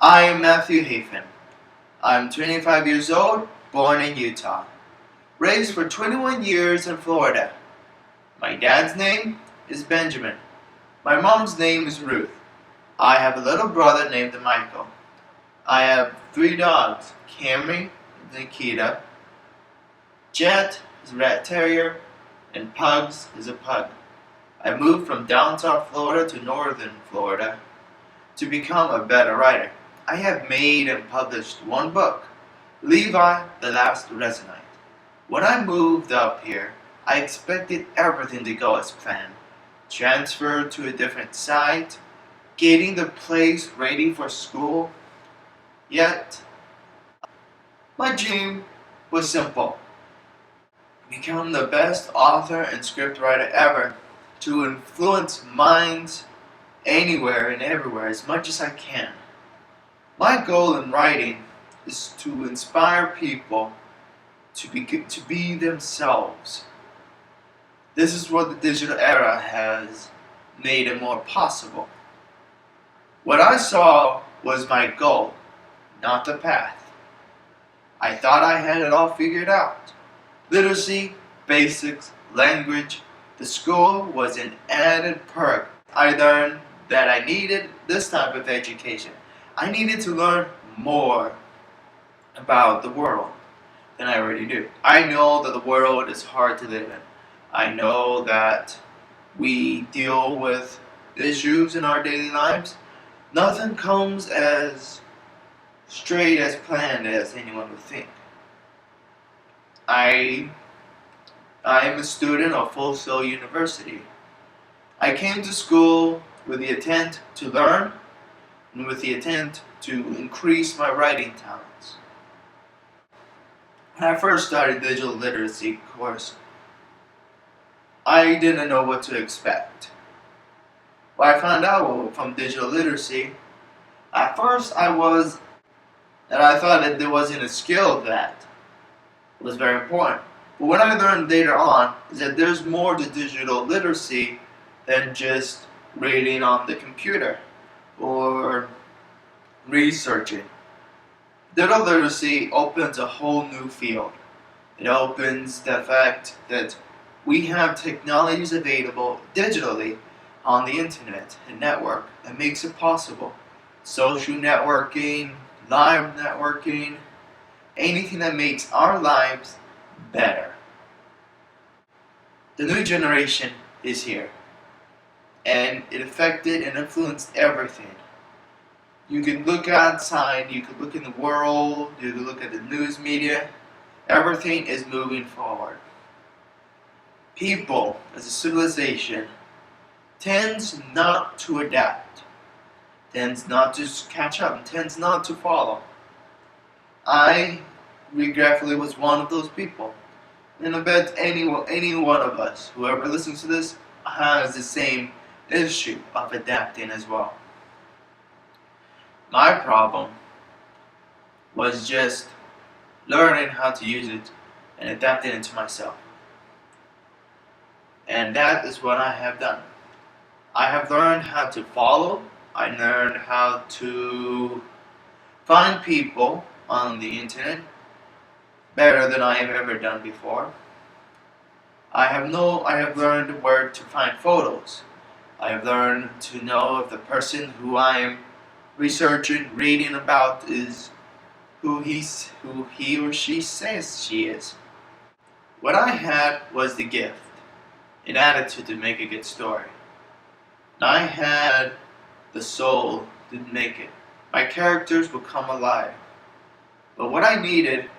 I am Matthew Hafen. I'm 25 years old, born in Utah. Raised for 21 years in Florida. My dad's name is Benjamin. My mom's name is Ruth. I have a little brother named Michael. I have 3 dogs, Camry, Nikita, Jet is a rat terrier, and Pugs is a pug. I moved from downtown Florida to northern Florida to become a better writer. I have made and published 1 book, Levi, the Last Rezinnite. When I moved up here, I expected everything to go as planned. Transfer to a different site, getting the place ready for school. Yet, my dream was simple. Become the best author and scriptwriter ever, to influence minds anywhere and everywhere as much as I can. My goal in writing is to inspire people to be themselves. This is what the digital era has made it more possible. What I saw was my goal, not the path. I thought I had it all figured out. Literacy, basics, language. The school was an added perk. I learned that I needed this type of education. I needed to learn more about the world than I already do. I know that the world is hard to live in. I know that we deal with issues in our daily lives. Nothing comes as straight as planned as anyone would think. I am a student of Full Sail University. I came to school with the intent to learn and with the intent to increase my writing talents. When I first started digital literacy course, I didn't know what to expect. What I found out from digital literacy, at first I thought that there wasn't a skill that was very important. But what I learned later on is that there's more to digital literacy than just reading on the computer or researching. Digital literacy opens a whole new field. It opens the fact that we have technologies available digitally on the internet and network that makes it possible. Social networking, live networking, anything that makes our lives better. The new generation is here, and it affected and influenced everything. You can look outside, you can look in the world, you can look at the news media. Everything is moving forward. People, as a civilization, tends not to adapt, tends not to catch up, and tends not to follow. I regretfully was one of those people. And I bet any one of us, whoever listens to this, has the same issue of adapting as well. My problem was just learning how to use it and adapting it to myself. And that is what I have done. I have learned how to follow. I learned how to find people on the internet better than I have ever done before. I have learned where to find photos. I have learned to know if the person who I am researching, reading about is who he or she says she is. What I had was the gift, an attitude to make a good story. And I had the soul to make it. My characters would come alive. But what I needed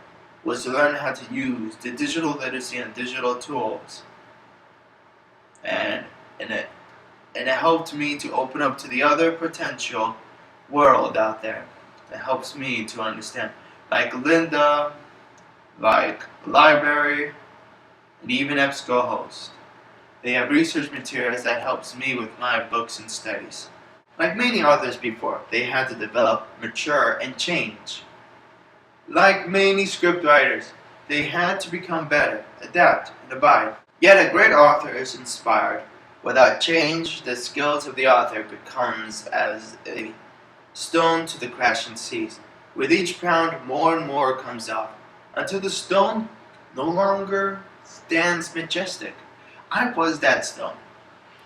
was to learn how to use the digital literacy and digital tools. And it helped me to open up to the other potential world out there. It helps me to understand. Like Linda, like Library, and even EBSCO-host. They have research materials that helps me with my books and studies. Like many authors before, they had to develop, mature, and change. Like many scriptwriters, they had to become better, adapt, and abide. Yet a great author is inspired. Without change, the skills of the author becomes as a stone to the crashing seas. With each pound, more and more comes out, until the stone no longer stands majestic. I was that stone,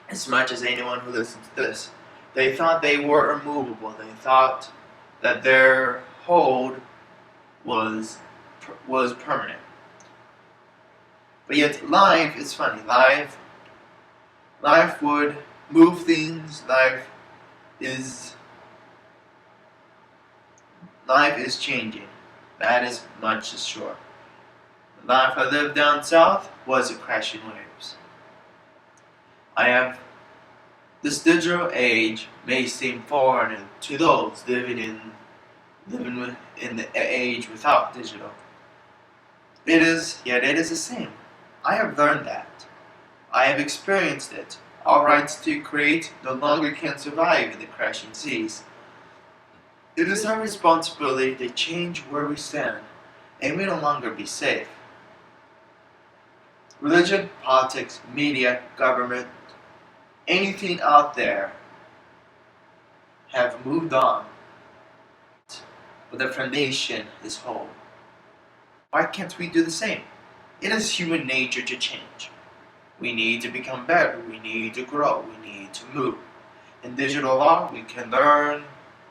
as much as anyone who listens to this. They thought they were immovable. They thought that their hold was permanent. But yet, life is funny. Life would move things. Is life is changing. That is much as sure. The life I lived down south was a crashing waves. I have this digital age may seem foreign to those living in the age without digital. Yet it is the same. I have learned that. I have experienced it. Our rights to create no longer can survive in the crashing seas. It is our responsibility to change where we stand, and we no longer be safe. Religion, politics, media, government, anything out there have moved on, but the foundation is whole. Why can't we do the same? It is human nature to change. We need to become better. We need to grow. We need to move. In digital law, we can learn,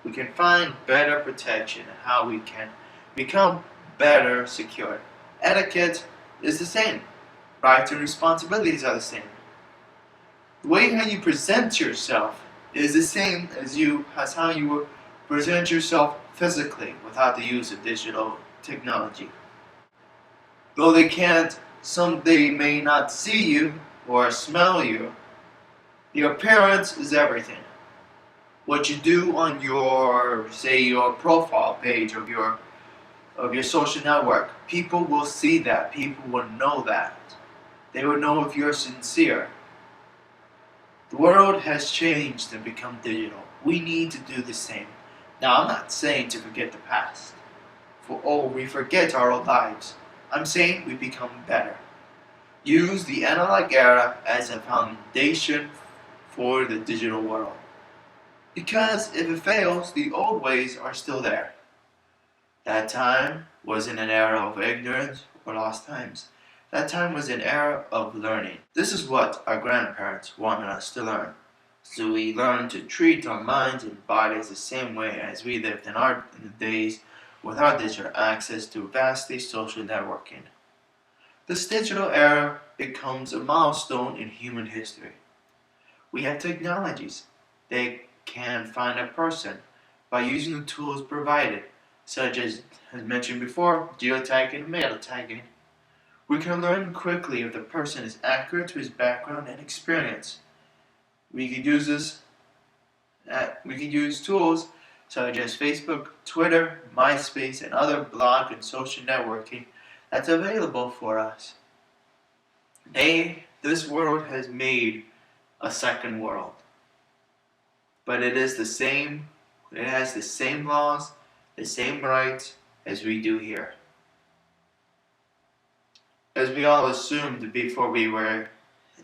we can find better protection and how we can become better secured. Etiquette is the same. Rights and responsibilities are the same. The way how you present yourself is the same as how you present yourself physically without the use of digital technology. Though they may not see you or smell you, the appearance is everything. What you do on your profile page of your social network, people will see that. People will know that. They will know if you're sincere. The world has changed and become digital. We need to do the same. Now, I'm not saying to forget the past. We forget our old lives. I'm saying we become better. Use the analog era as a foundation for the digital world. Because if it fails, the old ways are still there. That time wasn't an era of ignorance or lost times. That time was an era of learning. This is what our grandparents wanted us to learn. So we learned to treat our minds and bodies the same way as we lived in the days without digital access to vastly social networking. This digital era becomes a milestone in human history. We have technologies. They can find a person by using the tools provided, such as mentioned before, geotagging and meta tagging. We can learn quickly if the person is accurate to his background and experience. We could use tools such as Facebook, Twitter, MySpace, and other blog and social networking that's available for us. This world has made a second world, but it has the same laws, the same rights as we do here. As we all assumed before we were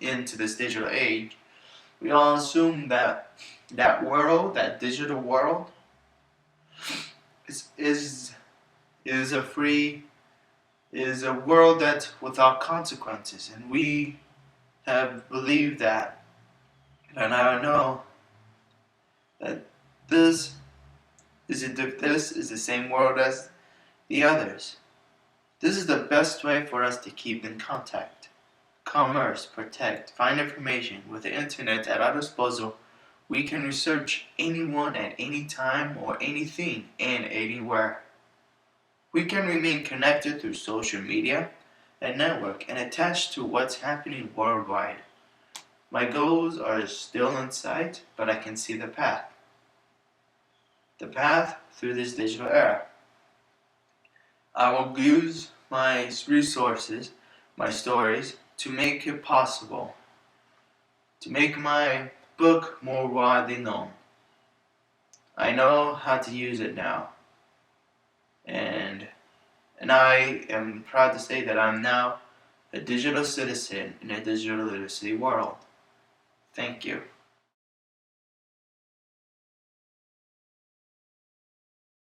into this digital age, we all assumed that digital world, is a world that's without consequences, and we have believed that. And I know that this is the same world as the others. This is the best way for us to keep in contact, commerce, protect, find information. With the internet at our disposal, we can research anyone at any time or anything and anywhere. We can remain connected through social media and network and attached to what's happening worldwide. My goals are still in sight, but I can see the path. The path through this digital era. I will use my resources, my stories, to make it possible, to make my book more widely known. I know how to use it now, and I am proud to say that I'm now a digital citizen in a digital literacy world. Thank you.